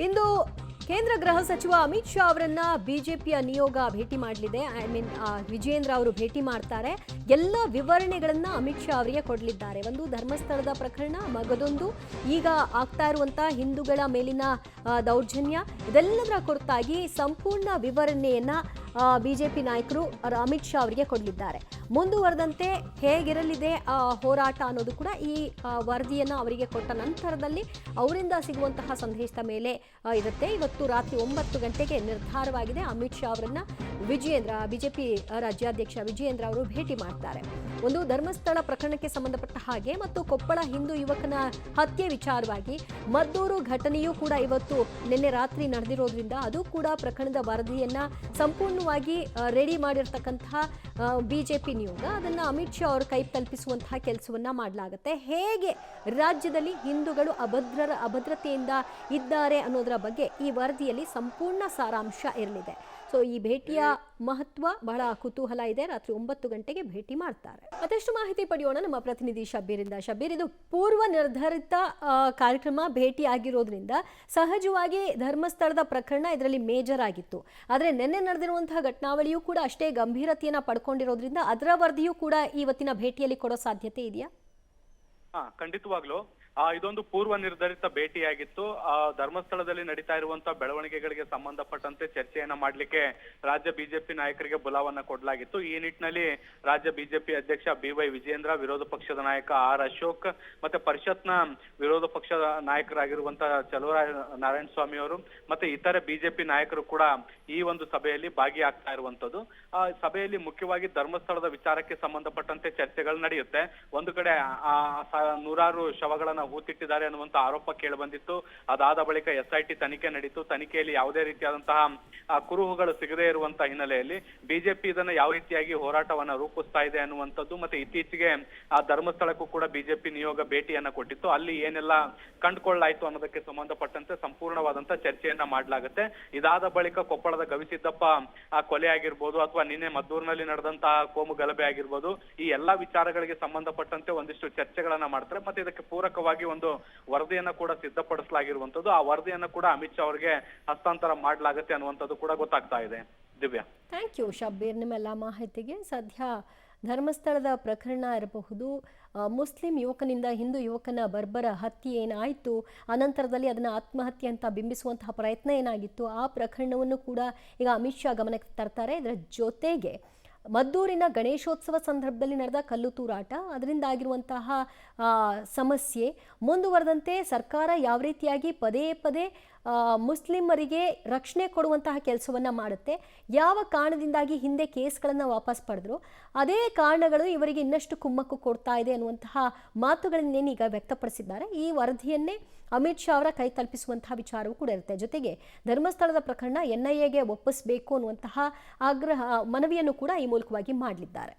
ಇಂದು ಕೇಂದ್ರ ಗೃಹ ಸಚಿವ ಅಮಿತ್ ಶಾ ಅವರನ್ನ ಬಿಜೆಪಿಯ ನಿಯೋಗ ಭೇಟಿ ಮಾಡಲಿದೆ. ವಿಜೇಂದ್ರ ಅವರು ಭೇಟಿ ಮಾಡ್ತಾರೆ. ಎಲ್ಲ ವಿವರಣೆಗಳನ್ನ ಅಮಿತ್ ಶಾ ಅವರಿಗೆ ಕೊಡಲಿದ್ದಾರೆ. ಒಂದು ಧರ್ಮಸ್ಥಳದ ಪ್ರಕರಣ, ಮಗದೊಂದು ಈಗ ಆಗ್ತಾ ಇರುವಂತಹ ಹಿಂದೂಗಳ ಮೇಲಿನ ದೌರ್ಜನ್ಯ, ಇದೆಲ್ಲದರ ಕುರಿತಾಗಿ ಸಂಪೂರ್ಣ ವಿವರಣೆಯನ್ನ ಬಿಜೆಪಿ ನಾಯಕರು ಅಮಿತ್ ಶಾ ಅವರಿಗೆ ಕೊಡಲಿದ್ದಾರೆ. ಮುಂದುವರೆದಂತೆ ಹೇಗಿರಲಿದೆ ಹೋರಾಟ ಅನ್ನೋದು ಕೂಡ ಈ ವರದಿಯನ್ನು ಅವರಿಗೆ ಕೊಟ್ಟ ನಂತರದಲ್ಲಿ ಅವರಿಂದ ಸಿಗುವಂತಹ ಸಂದೇಶದ ಮೇಲೆ ಇರುತ್ತೆ. ಇವತ್ತು ರಾತ್ರಿ 9 ಗಂಟೆಗೆ ನಿರ್ಧಾರವಾಗಿದೆ. ಅಮಿತ್ ಶಾ ಅವರನ್ನ ಬಿಜೆಪಿ ರಾಜ್ಯಾಧ್ಯಕ್ಷ ವಿಜಯೇಂದ್ರ ಅವರು ಭೇಟಿ ಮಾಡ್ತಾರೆ. ಒಂದು ಧರ್ಮಸ್ಥಳ ಪ್ರಕರಣಕ್ಕೆ ಸಂಬಂಧಪಟ್ಟ ಹಾಗೆ ಮತ್ತು ಕೊಪ್ಪಳ ಹಿಂದೂ ಯುವಕನ ಹತ್ಯೆ ವಿಚಾರವಾಗಿ ಮದ್ದೂರು ಘಟನೆಯೂ ಕೂಡ ಇವತ್ತು ನಿನ್ನೆ ರಾತ್ರಿ ನಡೆದಿರೋದ್ರಿಂದ ಅದು ಕೂಡ ಪ್ರಕರಣದ ವರದಿಯನ್ನ ಸಂಪೂರ್ಣವಾಗಿ ರೆಡಿ ಮಾಡಿರ್ತಕ್ಕಂತಹ ಬಿಜೆಪಿ ನಿಯೋಗ ಅದನ್ನ ಅಮಿತ್ ಶಾ ಅವರು ಕೈ ತಲುಪಿಸುವಂತಹ ಕೆಲಸವನ್ನ ಮಾಡಲಾಗುತ್ತೆ. ಹೇಗೆ ರಾಜ್ಯದಲ್ಲಿ ಹಿಂದೂಗಳು ಅಭದ್ರತೆಯಿಂದ ಇದ್ದಾರೆ ಅನ್ನೋದರ ಬಗ್ಗೆ ಈ ವರದಿಯಲ್ಲಿ ಸಂಪೂರ್ಣ ಸಾರಾಂಶ ಇರಲಿದೆ. ಸೊ ಈ ಭೇಟಿಯ ಮಹತ್ವ ಬಹಳ ಕುತೂಹಲ ಇದೆ. ರಾತ್ರಿ 9 ಗಂಟೆಗೆ ಭೇಟಿ ಮಾಡ್ತಾರೆ. ಮತ್ತಷ್ಟು ಮಾಹಿತಿ ಪಡೆಯೋಣ ನಮ್ಮ ಪ್ರತಿನಿಧಿ ಶಬ್ಬೀರಿಂದ. ಶಬ್ಬೀರ್, ಇದು ಪೂರ್ವ ನಿರ್ಧರಿತ ಕಾರ್ಯಕ್ರಮ ಭೇಟಿ ಆಗಿರೋದ್ರಿಂದ ಸಹಜವಾಗಿ ಧರ್ಮಸ್ಥಳದ ಪ್ರಕರಣ ಇದರಲ್ಲಿ ಮೇಜರ್ ಆಗಿತ್ತು. ಆದರೆ ನಿನ್ನೆ ನಡೆದಿರುವಂತಹ ಘಟನಾವಳಿಯೂ ಕೂಡ ಅಷ್ಟೇ ಗಂಭೀರತೆಯನ್ನ ಪಡ್ಕೊಂಡಿರೋದ್ರಿಂದ ಅದರ ವರದಿಯೂ ಕೂಡ ಇವತ್ತಿನ ಭೇಟಿಯಲ್ಲಿ ಕೊಡೋ ಸಾಧ್ಯತೆ ಇದೆಯಾ? ಖಂಡಿತವಾಗ್ಲೂ ಇದೊಂದು ಪೂರ್ವ ನಿರ್ಧರಿತ ಭೇಟಿಯಾಗಿತ್ತು. ಧರ್ಮಸ್ಥಳದಲ್ಲಿ ನಡೀತಾ ಇರುವಂತಹ ಬೆಳವಣಿಗೆಗಳಿಗೆ ಸಂಬಂಧಪಟ್ಟಂತೆ ಚರ್ಚೆಯನ್ನ ಮಾಡ್ಲಿಕ್ಕೆ ರಾಜ್ಯ ಬಿಜೆಪಿ ನಾಯಕರಿಗೆ ಬುಲಾವನ್ನ ಕೊಡಲಾಗಿತ್ತು. ಈ ನಿಟ್ಟಿನಲ್ಲಿ ರಾಜ್ಯ ಬಿಜೆಪಿ ಅಧ್ಯಕ್ಷ BY ವಿಜೇಂದ್ರ, ವಿರೋಧ ಪಕ್ಷದ ನಾಯಕ R ಅಶೋಕ್, ಮತ್ತೆ ಪರಿಷತ್ನ ವಿರೋಧ ಪಕ್ಷದ ನಾಯಕರಾಗಿರುವಂತಹ ಚಲುವರಾಯ ನಾರಾಯಣ ಸ್ವಾಮಿ ಅವರು ಮತ್ತೆ ಇತರೆ ಬಿಜೆಪಿ ನಾಯಕರು ಕೂಡ ಈ ಒಂದು ಸಭೆಯಲ್ಲಿ ಭಾಗಿಯಾಗ್ತಾ ಇರುವಂತದ್ದು. ಸಭೆಯಲ್ಲಿ ಮುಖ್ಯವಾಗಿ ಧರ್ಮಸ್ಥಳದ ವಿಚಾರಕ್ಕೆ ಸಂಬಂಧಪಟ್ಟಂತೆ ಚರ್ಚೆಗಳು ನಡೆಯುತ್ತೆ. ಒಂದು ಕಡೆ ನೂರಾರು ಶವಗಳನ್ನ ಹೂತಿಟ್ಟಿದ್ದಾರೆ ಅನ್ನುವಂತ ಆರೋಪ ಕೇಳಿ ಬಂದಿತ್ತು. ಅದಾದ ಬಳಿಕ SIT ತನಿಖೆ ನಡೀತು. ತನಿಖೆಯಲ್ಲಿ ಯಾವುದೇ ರೀತಿಯಾದಂತಹ ಕುರುಹುಗಳು ಸಿಗದೇ ಇರುವಂತಹ ಹಿನ್ನೆಲೆಯಲ್ಲಿ ಬಿಜೆಪಿ ಇದನ್ನ ಯಾವ ರೀತಿಯಾಗಿ ಹೋರಾಟವನ್ನ ರೂಪಿಸ್ತಾ ಇದೆ ಅನ್ನುವಂಥದ್ದು ಮತ್ತೆ ಇತ್ತೀಚೆಗೆ ಧರ್ಮಸ್ಥಳಕ್ಕೂ ಕೂಡ ಬಿಜೆಪಿ ನಿಯೋಗ ಭೇಟಿಯನ್ನ ಕೊಟ್ಟಿತ್ತು. ಅಲ್ಲಿ ಏನೆಲ್ಲ ಕಂಡುಕೊಳ್ಳಾಯ್ತು ಅನ್ನೋದಕ್ಕೆ ಸಂಬಂಧಪಟ್ಟಂತೆ ಸಂಪೂರ್ಣವಾದಂತಹ ಚರ್ಚೆಯನ್ನ ಮಾಡಲಾಗುತ್ತೆ. ಇದಾದ ಬಳಿಕ ಕೊಪ್ಪಳದ ಗವಿಸಿದ್ದಪ್ಪ ಕೊಲೆ ಆಗಿರ್ಬೋದು ಅಥವಾ ನಿನ್ನೆ ಮದ್ದೂರಿನಲ್ಲಿ ನಡೆದಂತಹ ಕೋಮು ಗಲಭೆ ಆಗಿರ್ಬೋದು, ಈ ಎಲ್ಲಾ ವಿಚಾರಗಳಿಗೆ ಸಂಬಂಧಪಟ್ಟಂತೆ ಒಂದಿಷ್ಟು ಚರ್ಚೆಗಳನ್ನ ಮಾಡ್ತಾರೆ. ಮತ್ತೆ ಇದಕ್ಕೆ ಪೂರಕವಾಗಿ ಒಂದು ವರದಿಯನ್ನ ಕೂಡ ಸಿದ್ಧಪಡಿಸಲಾಗಿರುವಂತದ್ದು. ಆ ವರದಿಯನ್ನ ಕೂಡ ಅಮಿತ್ ಶಾ ಅವರಿಗೆ ಹಸ್ತಾಂತರ ಮಾಡಲಾಗುತ್ತೆ ಅನ್ನುವಂಥದ್ದು ಕೂಡ ಗೊತ್ತಾಗ್ತಾ ಇದೆ. ದಿವ್ಯಾ, ಥ್ಯಾಂಕ್ ಯು ಶಬ್ಬೀರ್ ನಿಮ್ಮೆಲ್ಲ ಮಾಹಿತಿಗೆ. ಸದ್ಯ ಧರ್ಮಸ್ಥಳದ ಪ್ರಕರಣ ಇರಬಹುದು, ಮುಸ್ಲಿಂ ಯುವಕನಿಂದ ಹಿಂದೂ ಯುವಕನ ಬರ್ಬರ ಹತ್ಯೆ ಏನಾಯಿತು, ಅನಂತರದಲ್ಲಿ ಅದನ್ನು ಆತ್ಮಹತ್ಯೆ ಅಂತ ಬಿಂಬಿಸುವಂತಹ ಪ್ರಯತ್ನ ಏನಾಗಿತ್ತು, ಆ ಪ್ರಕರಣವನ್ನು ಕೂಡ ಈಗ ಅಮಿತ್ ಶಾ ಗಮನಕ್ಕೆ ತರ್ತಾರೆ. ಇದರ ಜೊತೆಗೆ ಮದ್ದೂರಿನ ಗಣೇಶೋತ್ಸವ ಸಂದರ್ಭದಲ್ಲಿ ನಡೆದ ಕಲ್ಲು ತೂರಾಟ, ಅದರಿಂದಾಗಿರುವಂತಹ ಸಮಸ್ಯೆ ಮುಂದುವರೆದಂತೆ ಸರ್ಕಾರ ಯಾವ ರೀತಿಯಾಗಿ ಪದೇ ಪದೇ ಮುಸ್ಲಿಮರಿಗೆ ರಕ್ಷಣೆ ಕೊಡುವಂತಹ ಕೆಲಸವನ್ನು ಮಾಡುತ್ತೆ, ಯಾವ ಕಾರಣದಿಂದಾಗಿ ಹಿಂದೆ ಕೇಸ್ಗಳನ್ನು ವಾಪಸ್ ಪಡೆದ್ರು, ಅದೇ ಕಾರಣಗಳು ಇವರಿಗೆ ಇನ್ನಷ್ಟು ಕುಮ್ಮಕ್ಕು ಕೊಡ್ತಾ ಇದೆ ಅನ್ನುವಂತಹ ಮಾತುಗಳನ್ನೇನೀಗ ವ್ಯಕ್ತಪಡಿಸಿದ್ದಾರೆ. ಈ ವರದಿಯನ್ನೇ ಅಮಿತ್ ಶಾ ಅವರ ಕೈ ತಲುಪಿಸುವಂತಹ ವಿಚಾರವೂ ಕೂಡ ಇರುತ್ತೆ. ಜೊತೆಗೆ ಧರ್ಮಸ್ಥಳದ ಪ್ರಕರಣ NIAಗೆ ಒಪ್ಪಿಸಬೇಕು ಅನ್ನುವಂತಹ ಮನವಿಯನ್ನು ಕೂಡ ಈ ಮೂಲಕವಾಗಿ ಮಾಡಲಿದ್ದಾರೆ.